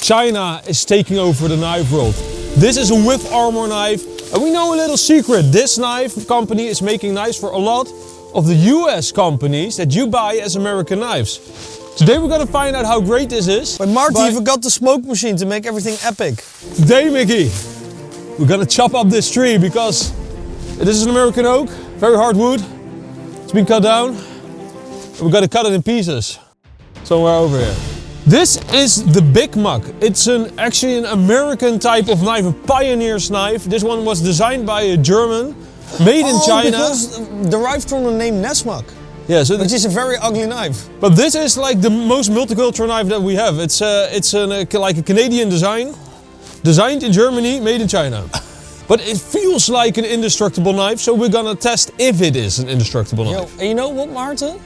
China is taking over the knife world. This is a with Armour knife, and we know a little secret. This knife company is making knives for a lot of the US companies that you buy as American knives. Today we're gonna find out how great this is. But Marty, you forgot the smoke machine to make everything epic. Today, Mikkie, we're gonna chop up this tree because this is an American oak, very hard wood. It's been cut down. We're gonna cut it in pieces. Somewhere over here. This is the Bigmuk. It's actually an American type of knife, a pioneer's knife. This one was designed by a German, made in China. Because derived from the name Nesmak. Yeah, so which is a very ugly knife. But this is like the most multicultural knife that we have. It's like a Canadian design, designed in Germany, made in China. But it feels like an indestructible knife, so we're gonna test if it is an indestructible knife. And you know what, Martin?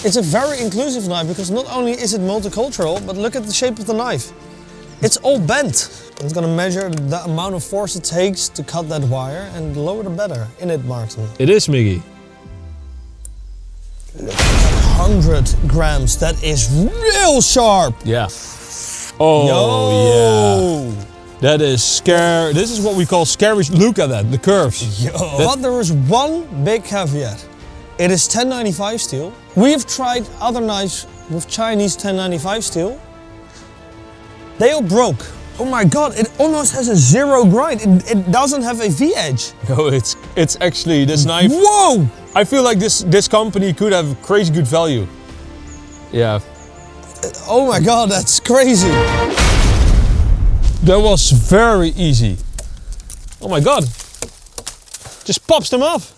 It's a very inclusive knife because not only is it multicultural, but look at the shape of the knife. It's all bent. It's gonna measure the amount of force it takes to cut that wire, and the lower the better. In it, Martin. It is, Mikkie. 100 grams. That is real sharp. Yeah. Oh, Yo. yeah. That is scary. This is what we call scary. Look at that, the curves. But there is one big caveat. It is 1095 steel. We have tried other knives with Chinese 1095 steel. They all broke. Oh my God, it almost has a zero grind. It doesn't have a V-edge. No, it's actually this knife. Whoa! I feel like this company could have crazy good value. Yeah. Oh my God, that's crazy. That was very easy. Oh my God. Just pops them off.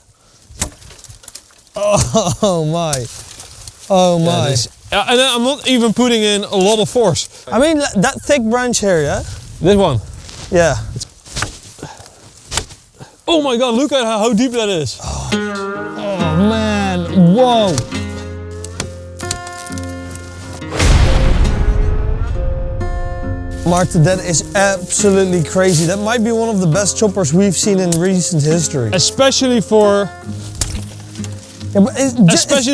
Oh my. Oh my. And I'm not even putting in a lot of force. I mean, that thick branch here, yeah? This one. Yeah. Oh my God, look at how deep that is. Oh man, whoa. Martin, that is absolutely crazy. That might be one of the best choppers we've seen in recent history. Especially for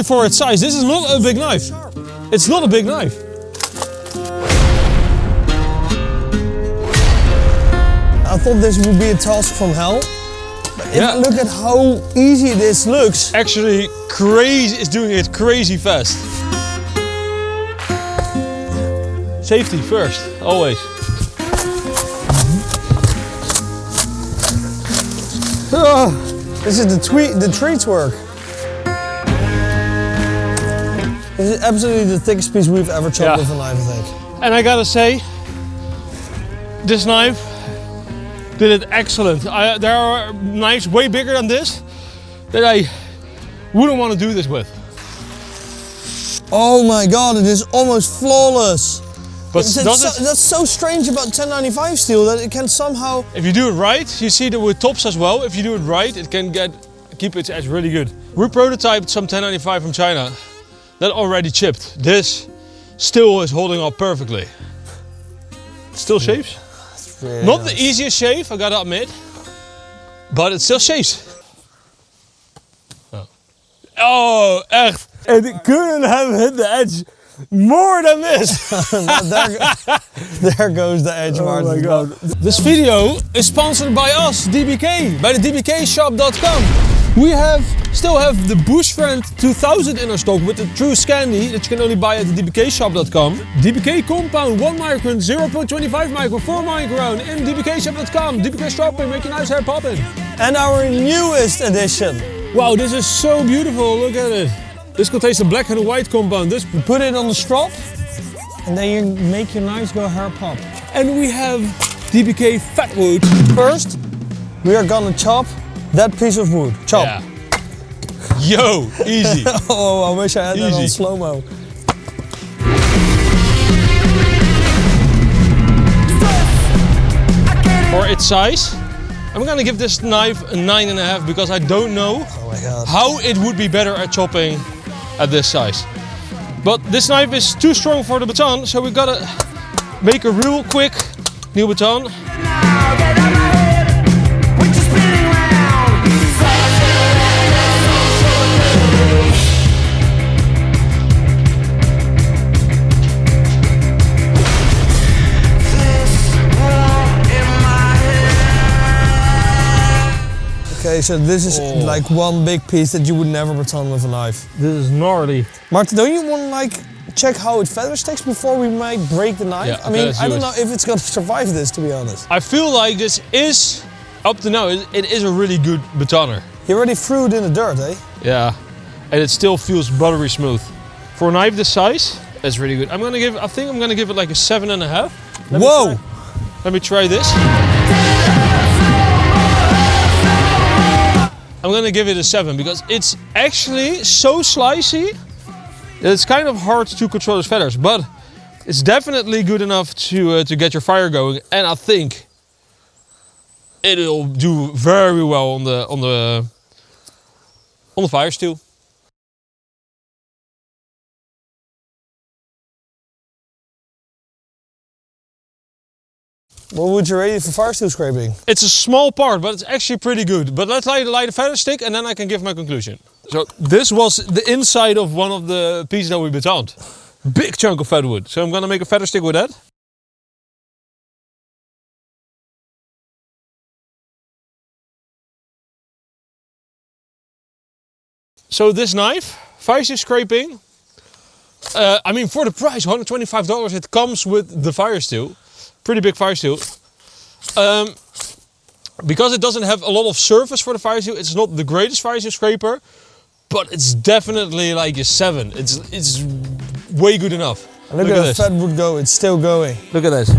for its size. This is not a big knife. It's not a big knife. I thought this would be a task from hell. But if you look at how easy this looks. Actually, crazy. It's doing it crazy fast. Safety first, always. This is the treats work. This is absolutely the thickest piece we've ever chopped with a knife, I think. And I gotta say, this knife did it excellent. There are knives way bigger than this that I wouldn't want to do this with. Oh my God, it is almost flawless. But that's so strange about 1095 steel that it can somehow... If you do it right, you see that with tops as well, if you do it right, it can keep its edge really good. We prototyped some 1095 from China that already chipped. This still is holding up perfectly. It still shaves. Really Not nice. the easiest shave, I gotta admit, but it still shaves. Oh, echt. It couldn't have hit the edge more than this. There goes the edge, Martin. Oh my God. This video is sponsored by us, DBK, by the dbkshop.com. We still have the Bushcraft 2000 in our stock with the true Scandi that you can only buy at the dbkshop.com. DBK compound 1 micron, 0.25 micron, 4 micron in dbkshop.com. DBK shopping, make your nice hair popping. And our newest edition. Wow, this is so beautiful, look at it. This contains the black and the white compound. You put it on the strop and then you make your knives go hair pop. And we have DBK fat wood. First, we are gonna chop that piece of wood. Chop. Yeah. Yo, easy. Oh, I wish I had that on slow-mo. For its size, I'm gonna give this knife a 9.5 because I don't know how it would be better at chopping at this size. But this knife is too strong for the baton, so we gotta make a real quick new baton. Okay, so this is like one big piece that you would never baton with a knife. This is gnarly. Martin, don't you want to like check how it feather sticks before we might break the knife? Yeah, I mean, okay, I don't know if it's gonna survive this, to be honest. I feel like this is, up to now, it is a really good batoner. You already threw it in the dirt, eh? Yeah, and it still feels buttery smooth. For a knife this size, that's really good. I think I'm gonna give it like a 7.5. Whoa! Let me try this. I'm gonna give it a 7 because it's actually so slicey that it's kind of hard to control its feathers, but it's definitely good enough to get your fire going, and I think it'll do very well on the fire steel. What would you rate it for fire steel scraping? It's a small part, but it's actually pretty good. But let's light a feather stick and then I can give my conclusion. So this was the inside of one of the pieces that we batoned. Big chunk of hardwood. So I'm gonna make a feather stick with that. So this knife, fire steel scraping, I mean for the price, $125, it comes with the fire steel. Pretty big fire steel. Because it doesn't have a lot of surface for the fire steel, it's not the greatest fire steel scraper, but it's definitely like a 7. It's way good enough. And look at that hardwood go, it's still going. Look at this.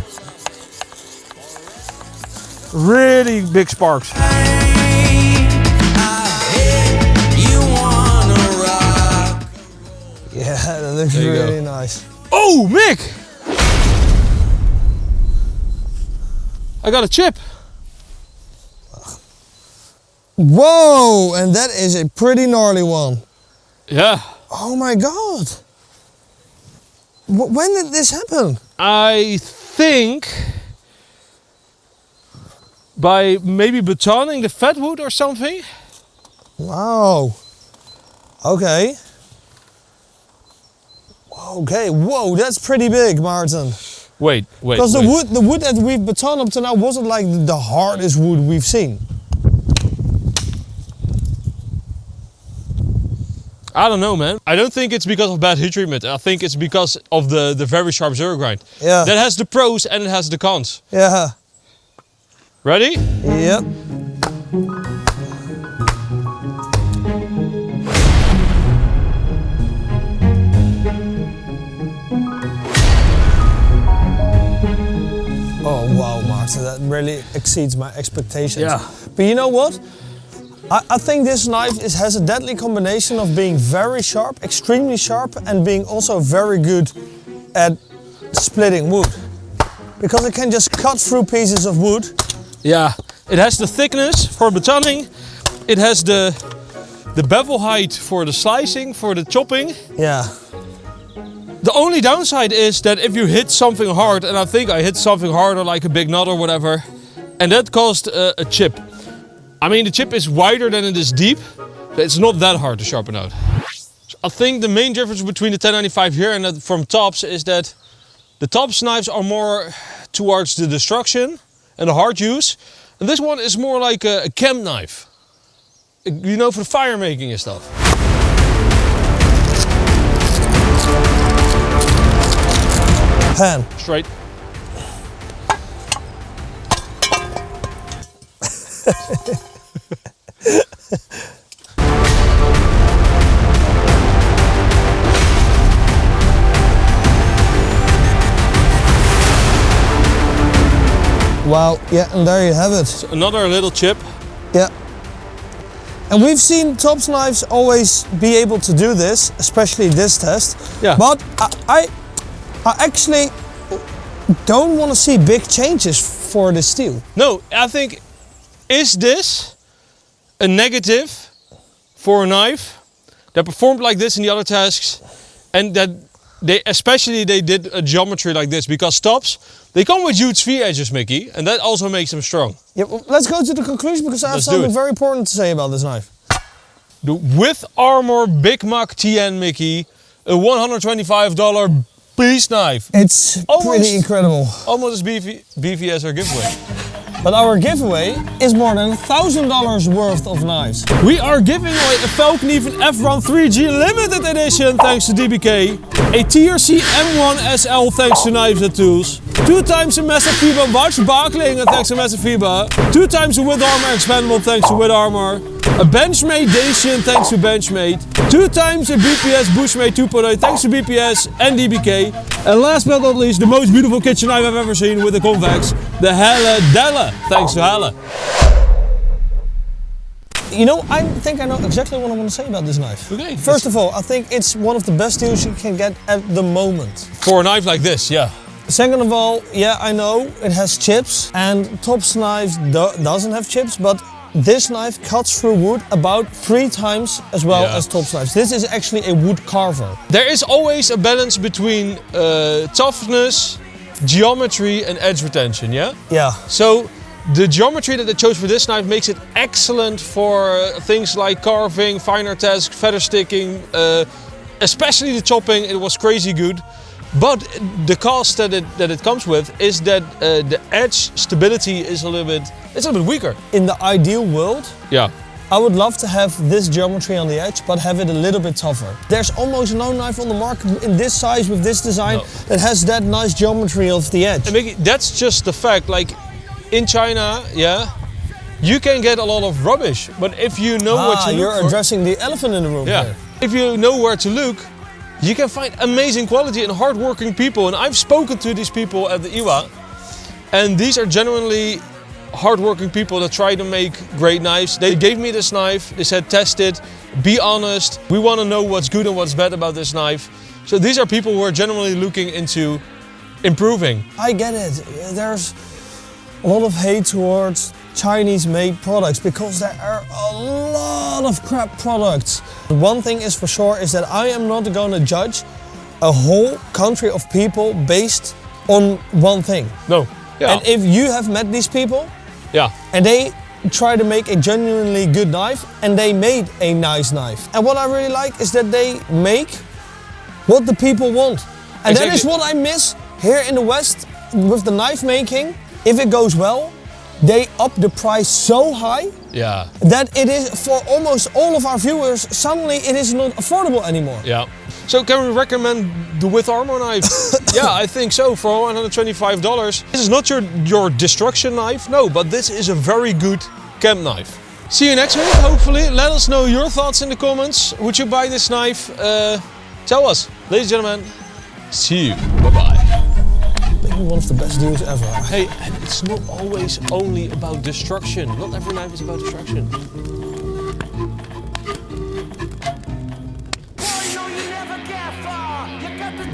Really big sparks. Yeah, that looks really nice. Oh, Mick! I got a chip. Whoa, and that is a pretty gnarly one. Yeah. Oh my God. When did this happen? I think by maybe batoning the hardwood or something. Wow. Okay. Okay, whoa, that's pretty big, Martin. Wait. Because the wood that we've batoned up to now wasn't like the hardest wood we've seen. I don't know, man. I don't think it's because of bad heat treatment. I think it's because of the very sharp zero grind. Yeah. That has the pros and it has the cons. Yeah. Ready? Yep. Oh wow, Martin, that really exceeds my expectations. Yeah. But you know what? I think this knife has a deadly combination of being very sharp, extremely sharp, and being also very good at splitting wood. Because it can just cut through pieces of wood. Yeah, it has the thickness for batoning. It has the bevel height for the slicing, for the chopping. Yeah. The only downside is that if you hit something hard, and I think I hit something harder like a big knot or whatever, and that caused a chip. I mean, the chip is wider than it is deep, but it's not that hard to sharpen out. So I think the main difference between the 1095 here and that from Tops is that the Tops knives are more towards the destruction and the hard use, and this one is more like a camp knife. You know, for the fire making and stuff. Pan. Straight. Wow, yeah, and there you have it. So another little chip. Yeah. And we've seen Tops knives always be able to do this, especially this test. Yeah. But I actually don't want to see big changes for the steel. No, I think, is this a negative for a knife that performed like this in the other tasks, and that they did a geometry like this? Because Tops, they come with huge V-edges, Mikkie, and that also makes them strong. Yeah, well, let's go to the conclusion because I have something very important to say about this knife. The with Armour Bigmuk TN, Mikkie, a $125 beast knife. It's pretty incredible. Almost as beefy as our giveaway. But our giveaway is more than $1,000 worth of knives. We are giving away a Falconeven F1 3G limited edition thanks to DBK, a TRC M1 SL thanks to Knives and Tools, 2 times a Massive FIBA watch buckling thanks to Massive FIBA, 2 times a With Armour expandable thanks to With Armour, a Benchmade Dacian thanks to Benchmade, 2 times a BPS Bushmade 2.0 thanks to BPS and DBK, and last but not least the most beautiful kitchen knife I've ever seen with the convex, the Helle Delle thanks to Helle. You know, I think I know exactly what I want to say about this knife. Okay. First of all, I think it's one of the best deals you can get at the moment. For a knife like this, yeah. Second of all, yeah, I know it has chips and Topps knives doesn't have chips, but this knife cuts through wood about 3 times as well as Topps knives. This is actually a wood carver. There is always a balance between toughness, geometry and edge retention, yeah? Yeah. So the geometry that they chose for this knife makes it excellent for things like carving, finer tasks, feather sticking, especially the chopping. It was crazy good. But the cost that it comes with is that the edge stability is a little bit weaker. In the ideal world, yeah, I would love to have this geometry on the edge, but have it a little bit tougher. There's almost no knife on the market in this size with this design that has that nice geometry of the edge. And Mikkie, that's just the fact. Like in China, yeah, you can get a lot of rubbish, but if you know what to look you're for, addressing the elephant in the room here. If you know where to look, you can find amazing quality and hardworking people. And I've spoken to these people at the IWA, and these are genuinely hardworking people that try to make great knives. They gave me this knife, they said test it, be honest, we want to know what's good and what's bad about this knife. So these are people who are genuinely looking into improving. I get it, there's a lot of hate towards Chinese made products because there are a lot of crap products. One thing is for sure is that I am not going to judge a whole country of people based on one thing. No. Yeah. And if you have met these people, and they try to make a genuinely good knife and they made a nice knife. And what I really like is that they make what the people want. And that is what I miss here in the West with the knife making. If it goes well, they up the price so high that it is for almost all of our viewers, suddenly it is not affordable anymore. Yeah. So can we recommend the With Armour knife? Yeah, I think so, for $125. This is not your destruction knife, no, but this is a very good camp knife. See you next week, hopefully. Let us know your thoughts in the comments. Would you buy this knife? Tell us. Ladies and gentlemen, see you. Bye-bye. Maybe one of the best deals ever. Hey, and it's not always only about destruction. Not every knife is about destruction. Boy, no, you never get far. You got the